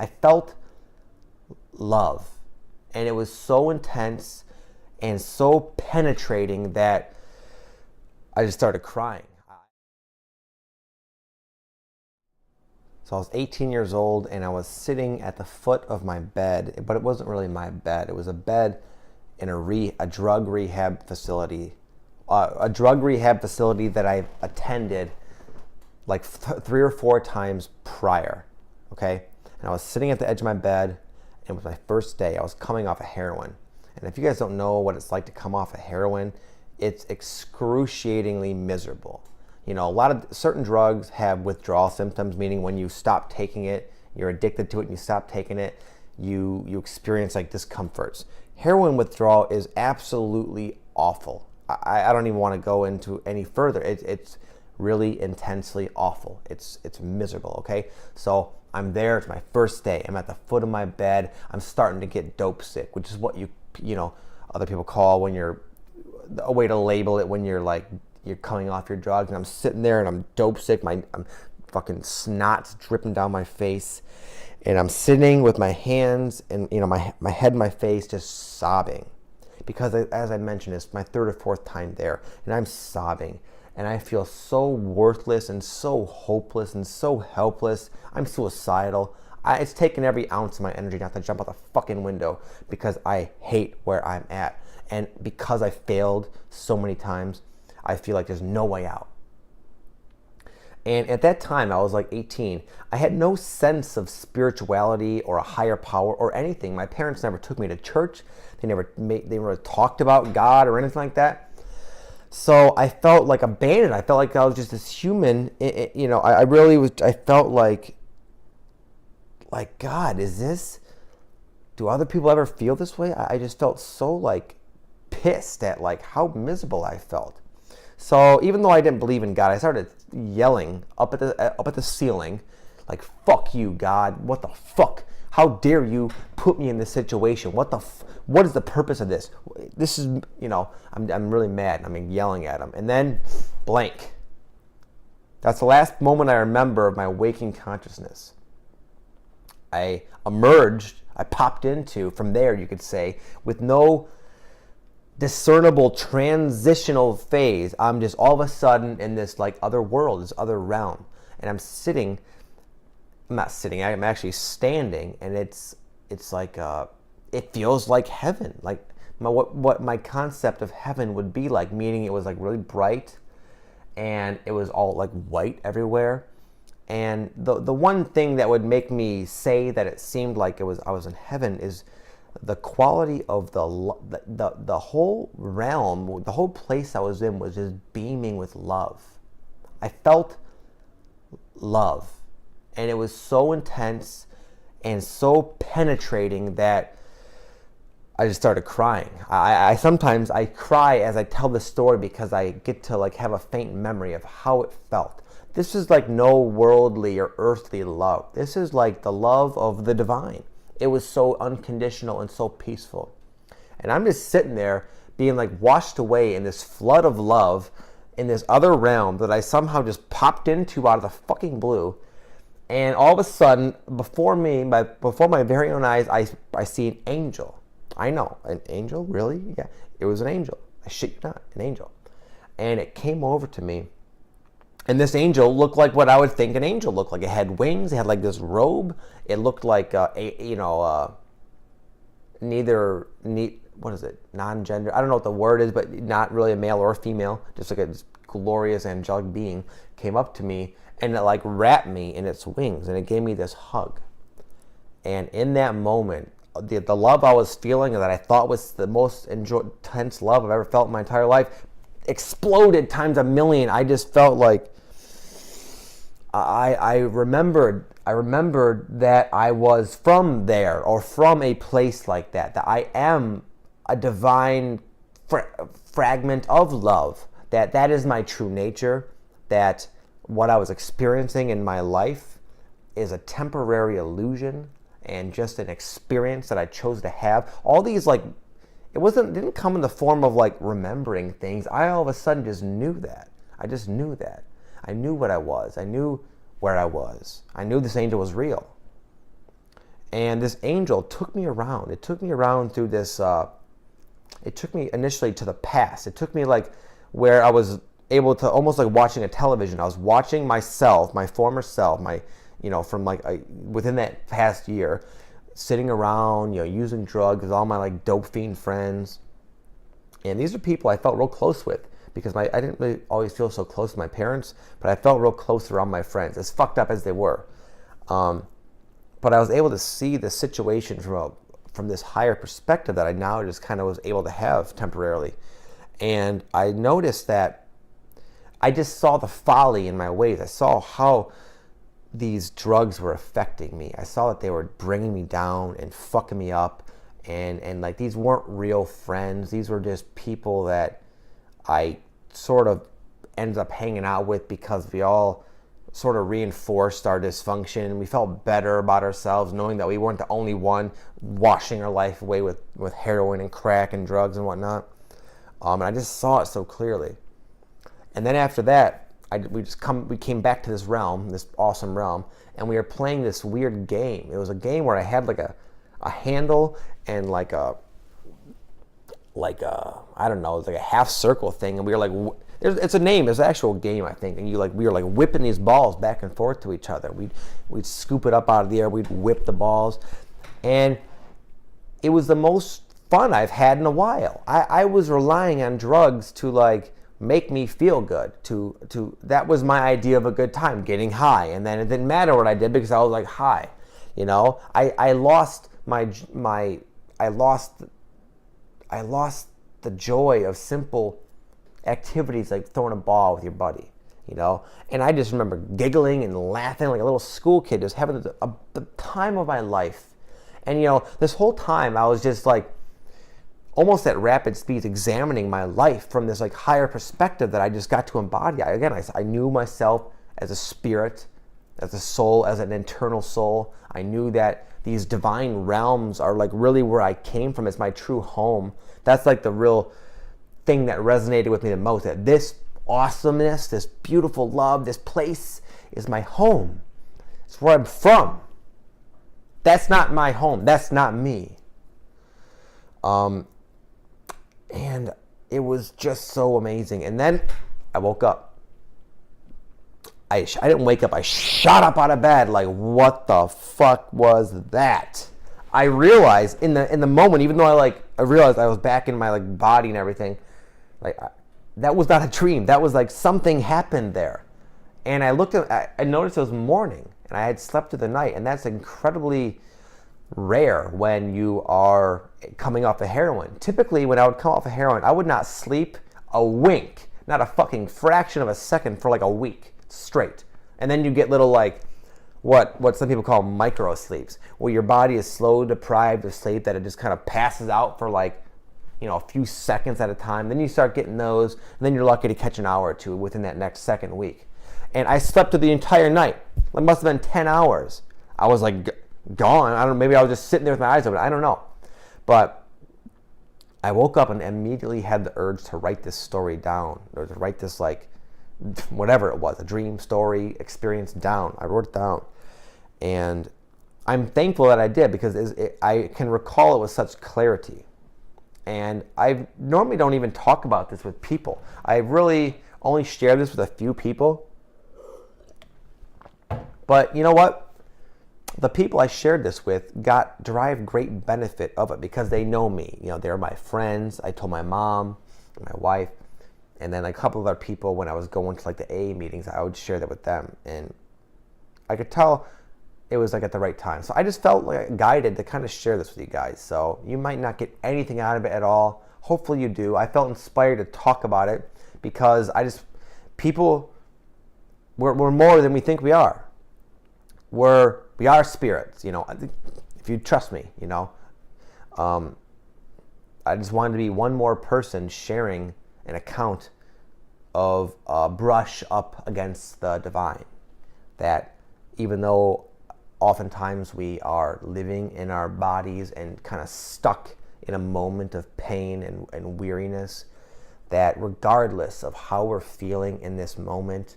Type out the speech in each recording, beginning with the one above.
I felt love, and it was so intense and so penetrating that I just started crying. So I was 18 years old, and I was sitting at the foot of my bed, but it wasn't really my bed. It was a bed in a drug rehab facility, that I attended like 3 or 4 times prior. Okay, and I was sitting at the edge of my bed, and it was my first day. I was coming off of heroin, and if you guys don't know what it's like to come off of heroin, it's excruciatingly miserable. You know, a lot of certain drugs have withdrawal symptoms, meaning when you stop taking it, you're addicted to it, and you stop taking it, you experience like discomforts. Heroin withdrawal is absolutely awful. I don't even want to go into any further. It's really intensely awful. It's miserable, okay? So I'm there, it's my first day. I'm at the foot of my bed. I'm starting to get dope sick, which is what you know, other people call when you're, a way to label it when you're like, you're coming off your drugs. And I'm sitting there and I'm dope sick. I'm fucking snot's dripping down my face. And I'm sitting with my hands and, you know, my head and my face just sobbing. Because as I mentioned, it's my 3rd or 4th time there. And I'm sobbing. And I feel so worthless and so hopeless and so helpless. I'm suicidal. It's taken every ounce of my energy not to jump out the fucking window because I hate where I'm at. And because I failed so many times, I feel like there's no way out. And at that time, I was like 18. I had no sense of spirituality or a higher power or anything. My parents never took me to church. They never talked about God or anything like that. So I felt like abandoned. I felt like I was just this human. You know, I really was. I felt like God, do other people ever feel this way? I just felt so like pissed at like how miserable I felt. So even though I didn't believe in God, I started yelling up at the ceiling, like, "Fuck you, God! What the fuck? How dare you put me in this situation? What is the purpose of this? This is, you know, I'm really mad. I'm yelling at him." And then, blank. That's the last moment I remember of my waking consciousness. I emerged. I popped into from there, you could say, with no discernible transitional phase. I'm just all of a sudden in this like other world, this other realm, and I'm actually standing, and it's like it feels like heaven, like what my concept of heaven would be like, meaning it was like really bright, and it was all like white everywhere. And the one thing that would make me say that it seemed like I was in heaven is the quality of the whole realm, the whole place I was in was just beaming with love. I felt love, and it was so intense and so penetrating that I just started crying. I sometimes cry as I tell the story because I get to like have a faint memory of how it felt. This is like no worldly or earthly love. This is like the love of the divine. It was so unconditional and so peaceful. And I'm just sitting there being like washed away in this flood of love in this other realm that I somehow just popped into out of the fucking blue. And all of a sudden, before my very own eyes, I see an angel. I know, an angel? Really? Yeah, it was an angel. I shit you not, an angel. And it came over to me. And this angel looked like what I would think an angel looked like. It had wings. It had like this robe. It looked like what is it? Non-gender. I don't know what the word is, but not really a male or a female. Just like a glorious angelic being came up to me, and it like wrapped me in its wings, and it gave me this hug. And in that moment, the love I was feeling, that I thought was the most intense love I've ever felt in my entire life, exploded times a million. I just felt like I remembered that I was from there, or from a place like that I am a divine fragment of love, that is my true nature, that what I was experiencing in my life is a temporary illusion and just an experience that I chose to have. All these, like, it didn't come in the form of like remembering things. I all of a sudden just knew that. I just knew that. I knew what I was. I knew where I was. I knew this angel was real. And this angel took me around. It took me around through this, it took me initially to the past. It took me like where I was able to, almost like watching a television. I was watching myself, my former self, from like within that past year, sitting around, using drugs with all my like dope fiend friends. And these are people I felt real close with, because I didn't really always feel so close to my parents, but I felt real close around my friends, as fucked up as they were. But I was able to see the situation from this higher perspective that I now just kind of was able to have temporarily. And I noticed that I just saw the folly in my ways. I saw how these drugs were affecting me. I saw that they were bringing me down and fucking me up. And like, these weren't real friends. These were just people that I sort of ended up hanging out with because we all sort of reinforced our dysfunction. We felt better about ourselves knowing that we weren't the only one washing our life away with heroin and crack and drugs and whatnot. And I just saw it so clearly. And then after that, we came back to this realm, this awesome realm, and we were playing this weird game. It was a game where I had like a handle and like a I don't know, it's like a half circle thing, and we were like, it's a name, it's an actual game, I think, and we were like whipping these balls back and forth to each other. We'd scoop it up out of the air, we'd whip the balls, and it was the most fun I've had in a while. I was relying on drugs to like make me feel good. That was my idea of a good time, getting high, and then it didn't matter what I did because I was like high. I lost the joy of simple activities like throwing a ball with your buddy, and I just remember giggling and laughing like a little school kid, just having the time of my life. And this whole time I was just like almost at rapid speeds examining my life from this like higher perspective that I just got to embody. I knew myself as a spirit, as a soul, as an internal soul. I knew that these divine realms are like really where I came from. It's my true home. That's like the real thing that resonated with me the most, that this awesomeness, this beautiful love, this place is my home. It's where I'm from. That's not my home. That's not me. And it was just so amazing. And then I woke up. I didn't wake up. I shot up out of bed like, what the fuck was that? I realized in the moment, even though I realized I was back in my like body and everything, like that was not a dream. That was like something happened there. And I noticed it was morning, and I had slept through the night, and that's incredibly rare when you are coming off of heroin. Typically, when I would come off of heroin, I would not sleep a wink, not a fucking fraction of a second for like a week straight. And then you get little like what some people call micro sleeps, where your body is slow deprived of sleep, that it just kind of passes out for like a few seconds at a time. Then you start getting those, and then you're lucky to catch an hour or two within that next second week. And I slept through the entire night. It must have been 10 hours. I was like gone. I don't know, maybe I was just sitting there with my eyes open. I don't know. But I woke up and immediately had the urge to write this story down, or to write this like whatever it was, a dream, story, experience down. I wrote it down. And I'm thankful that I did, because I can recall it with such clarity. And I normally don't even talk about this with people. I really only share this with a few people. But you know what? The people I shared this with derived great benefit of it, because they know me. They're my friends. I told my mom, my wife, and then a couple of other people when I was going to like the AA meetings, I would share that with them. And I could tell it was like at the right time. So I just felt like guided to kind of share this with you guys. So you might not get anything out of it at all. Hopefully you do. I felt inspired to talk about it because we're more than we think we are. We are spirits, if you trust me, I just wanted to be one more person sharing an account of a brush up against the divine. That even though oftentimes we are living in our bodies and kind of stuck in a moment of pain and weariness, that regardless of how we're feeling in this moment,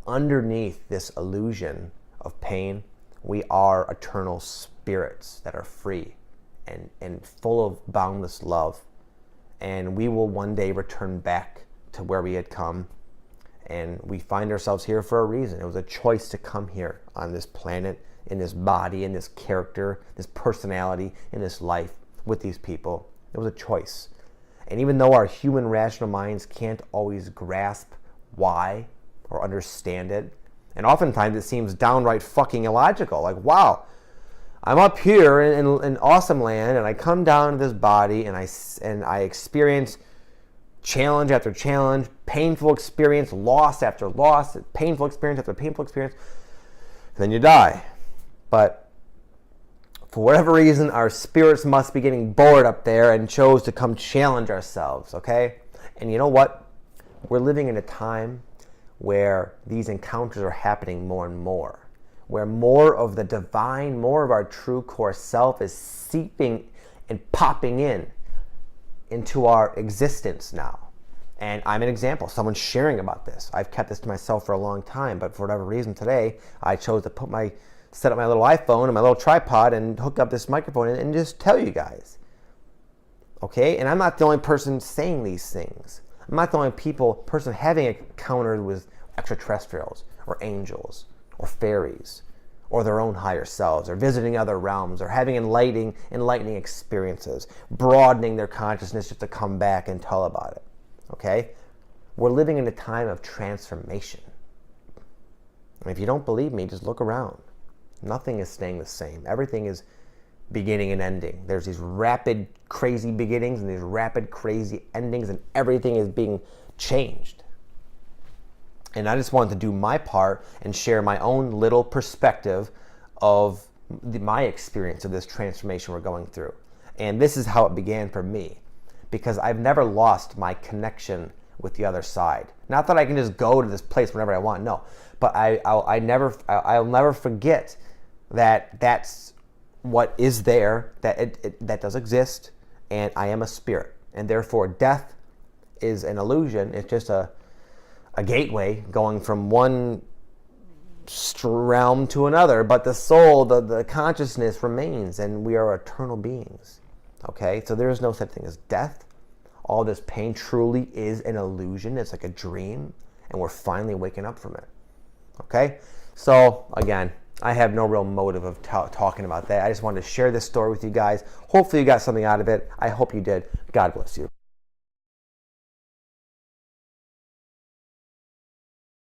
underneath this illusion of pain, we are eternal spirits that are free and full of boundless love. And we will one day return back to where we had come. And we find ourselves here for a reason. It was a choice to come here on this planet, in this body, in this character, this personality, in this life with these people. It was a choice. And even though our human rational minds can't always grasp why or understand it, and oftentimes it seems downright fucking illogical. Like, wow, I'm up here in awesome land, and I come down to this body, and I experience challenge after challenge, painful experience, loss after loss, painful experience after painful experience, and then you die. But for whatever reason, our spirits must be getting bored up there and chose to come challenge ourselves, okay? And you know what? We're living in a time where these encounters are happening more and more, where more of the divine, more of our true core self is seeping and popping into our existence now. And I'm an example. Someone's sharing about this. I've kept this to myself for a long time, but for whatever reason today, I chose to set up my little iPhone and my little tripod and hook up this microphone and just tell you guys. Okay? And I'm not the only person saying these things. I'm not the only person having encountered with extraterrestrials or angels or fairies or their own higher selves, or visiting other realms, or having enlightening experiences, broadening their consciousness just to come back and tell about it. Okay? We're living in a time of transformation. And if you don't believe me, just look around. Nothing is staying the same. Everything is beginning and ending. There's these rapid, crazy beginnings and these rapid, crazy endings, and everything is being changed. And I just wanted to do my part and share my own little perspective of my experience of this transformation we're going through. And this is how it began for me, because I've never lost my connection with the other side. Not that I can just go to this place whenever I want, no. But I'll never forget that that's what is there, that does exist, and I am a spirit. And therefore death is an illusion. It's just a gateway going from one realm to another, but the soul, the consciousness remains, and we are eternal beings. Okay, so there is no such thing as death. All this pain truly is an illusion. It's like a dream, and we're finally waking up from it. Okay, so again, I have no real motive of talking about that. I just wanted to share this story with you guys. Hopefully you got something out of it. I hope you did. God bless you.